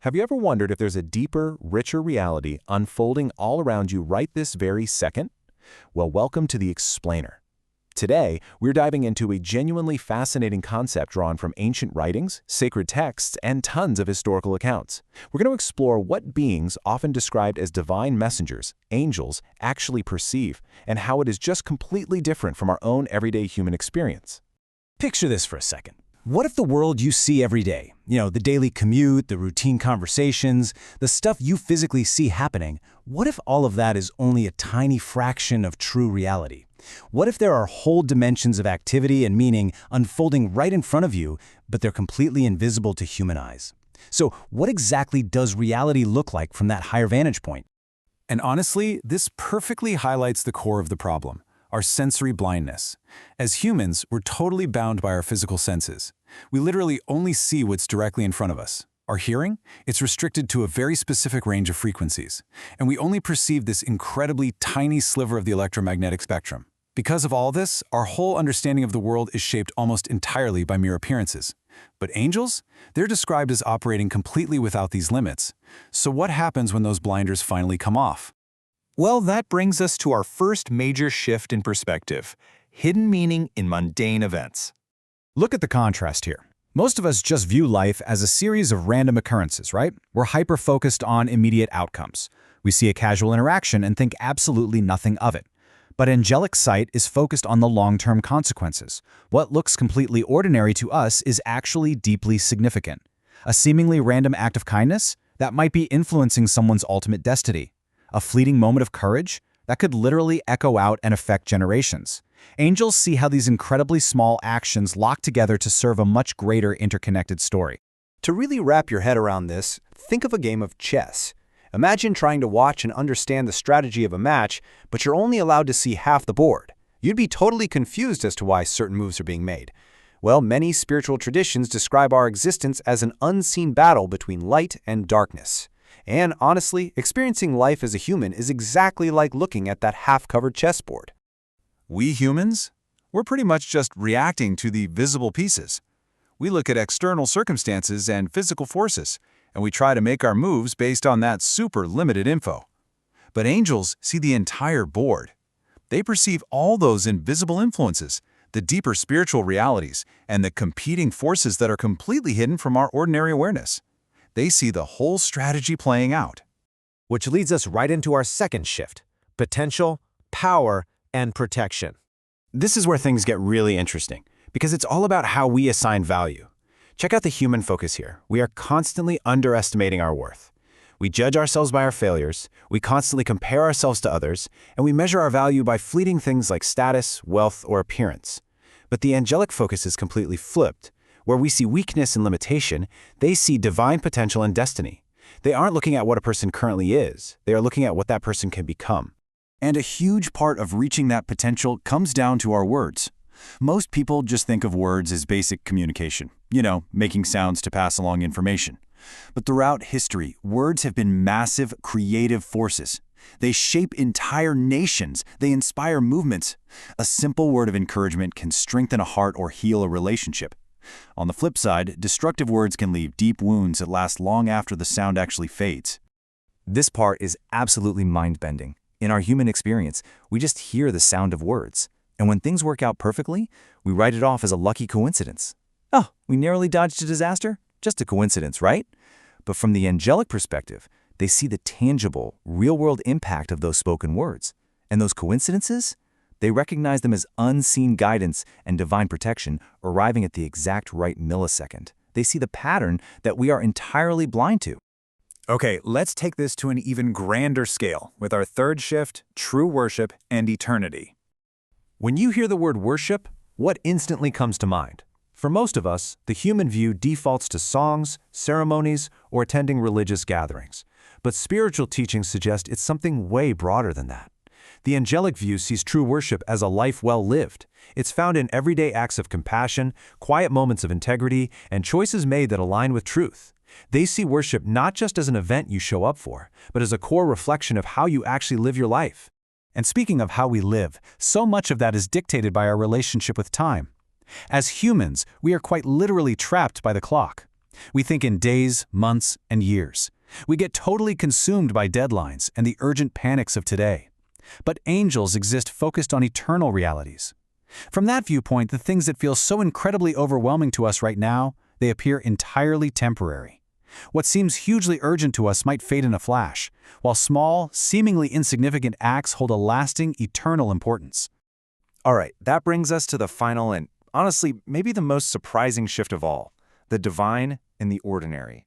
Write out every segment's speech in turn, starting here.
Have you ever wondered if there's a deeper, richer reality unfolding all around you right this very second? Well, welcome to The Explainer. Today, we're diving into a genuinely fascinating concept drawn from ancient writings, sacred texts, and tons of historical accounts. We're going to explore what beings, often described as divine messengers, angels, actually perceive, and how it is just completely different from our own everyday human experience. Picture this for a second. What if the world you see every day, the daily commute, the routine conversations, the stuff you physically see happening, what if all of that is only a tiny fraction of true reality? What if there are whole dimensions of activity and meaning unfolding right in front of you, but they're completely invisible to human eyes? So what exactly does reality look like from that higher vantage point? And honestly, this perfectly highlights the core of the problem, our sensory blindness. As humans, we're totally bound by our physical senses. We literally only see what's directly in front of us. Our hearing? It's restricted to a very specific range of frequencies, and we only perceive this incredibly tiny sliver of the electromagnetic spectrum. Because of all this, our whole understanding of the world is shaped almost entirely by mere appearances. But angels? They're described as operating completely without these limits. So what happens when those blinders finally come off? Well, that brings us to our first major shift in perspective: hidden meaning in mundane events. Look at the contrast here. Most of us just view life as a series of random occurrences, right? We're hyper-focused on immediate outcomes. We see a casual interaction and think absolutely nothing of it. But angelic sight is focused on the long-term consequences. What looks completely ordinary to us is actually deeply significant. A seemingly random act of kindness? That might be influencing someone's ultimate destiny. A fleeting moment of courage? That could literally echo out and affect generations. Angels see how these incredibly small actions lock together to serve a much greater interconnected story. To really wrap your head around this, think of a game of chess. Imagine trying to watch and understand the strategy of a match, but you're only allowed to see half the board. You'd be totally confused as to why certain moves are being made. Well, many spiritual traditions describe our existence as an unseen battle between light and darkness. And honestly, experiencing life as a human is exactly like looking at that half-covered chessboard. We humans? We're pretty much just reacting to the visible pieces. We look at external circumstances and physical forces, and we try to make our moves based on that super limited info. But angels see the entire board. They perceive all those invisible influences, the deeper spiritual realities, and the competing forces that are completely hidden from our ordinary awareness. They see the whole strategy playing out. Which leads us right into our second shift: potential, power, and protection. This is where things get really interesting, because it's all about how we assign value. Check out the human focus here. We are constantly underestimating our worth. We judge ourselves by our failures, we constantly compare ourselves to others, and we measure our value by fleeting things like status, wealth, or appearance. But the angelic focus is completely flipped. Where we see weakness and limitation, they see divine potential and destiny. They aren't looking at what a person currently is, they are looking at what that person can become. And a huge part of reaching that potential comes down to our words. Most people just think of words as basic communication, making sounds to pass along information. But throughout history, words have been massive creative forces. They shape entire nations, they inspire movements. A simple word of encouragement can strengthen a heart or heal a relationship. On the flip side, destructive words can leave deep wounds that last long after the sound actually fades. This part is absolutely mind-bending. In our human experience, we just hear the sound of words. And when things work out perfectly, we write it off as a lucky coincidence. Oh, we narrowly dodged a disaster? Just a coincidence, right? But from the angelic perspective, they see the tangible, real-world impact of those spoken words. And those coincidences? They recognize them as unseen guidance and divine protection arriving at the exact right millisecond. They see the pattern that we are entirely blind to. Okay, let's take this to an even grander scale with our third shift: true worship and eternity. When you hear the word worship, what instantly comes to mind? For most of us, the human view defaults to songs, ceremonies, or attending religious gatherings. But spiritual teachings suggest it's something way broader than that. The angelic view sees true worship as a life well lived. It's found in everyday acts of compassion, quiet moments of integrity, and choices made that align with truth. They see worship not just as an event you show up for, but as a core reflection of how you actually live your life. And speaking of how we live, so much of that is dictated by our relationship with time. As humans, we are quite literally trapped by the clock. We think in days, months, and years. We get totally consumed by deadlines and the urgent panics of today. But angels exist focused on eternal realities. From that viewpoint, the things that feel so incredibly overwhelming to us right now, they appear entirely temporary. What seems hugely urgent to us might fade in a flash, while small, seemingly insignificant acts hold a lasting, eternal importance. All right, that brings us to the final and, honestly, maybe the most surprising shift of all, the divine and the ordinary.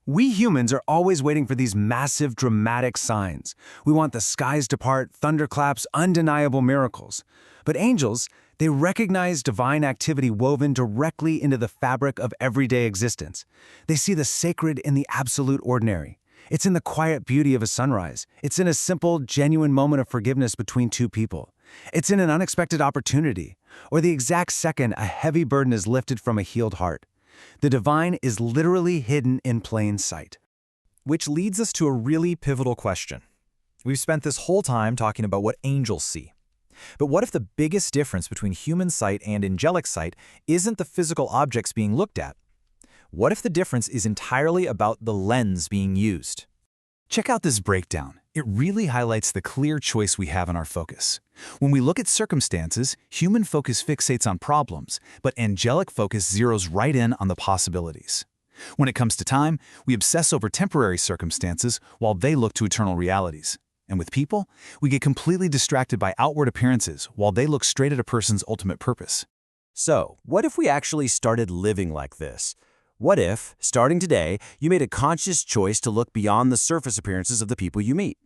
We humans are always waiting for these massive, dramatic signs. We want the skies to part, thunderclaps, undeniable miracles. But angels, they recognize divine activity woven directly into the fabric of everyday existence. They see the sacred in the absolute ordinary. It's in the quiet beauty of a sunrise. It's in a simple, genuine moment of forgiveness between two people. It's in an unexpected opportunity, or the exact second a heavy burden is lifted from a healed heart. The divine is literally hidden in plain sight. Which leads us to a really pivotal question. We've spent this whole time talking about what angels see. But what if the biggest difference between human sight and angelic sight isn't the physical objects being looked at? What if the difference is entirely about the lens being used? Check out this breakdown. It really highlights the clear choice we have in our focus. When we look at circumstances, human focus fixates on problems, but angelic focus zeroes right in on the possibilities. When it comes to time, we obsess over temporary circumstances while they look to eternal realities. And with people, we get completely distracted by outward appearances while they look straight at a person's ultimate purpose. So, what if we actually started living like this? What if, starting today, you made a conscious choice to look beyond the surface appearances of the people you meet?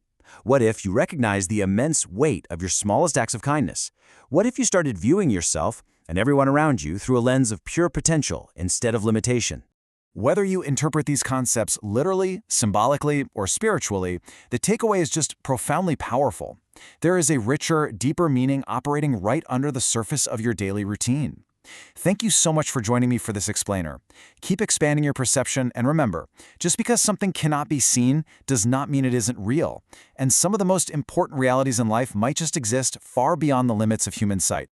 What if you recognize the immense weight of your smallest acts of kindness? What if you started viewing yourself and everyone around you through a lens of pure potential instead of limitation? Whether you interpret these concepts literally, symbolically, or spiritually, the takeaway is just profoundly powerful. There is a richer, deeper meaning operating right under the surface of your daily routine. Thank you so much for joining me for this explainer. Keep expanding your perception, and remember, just because something cannot be seen does not mean it isn't real. And some of the most important realities in life might just exist far beyond the limits of human sight.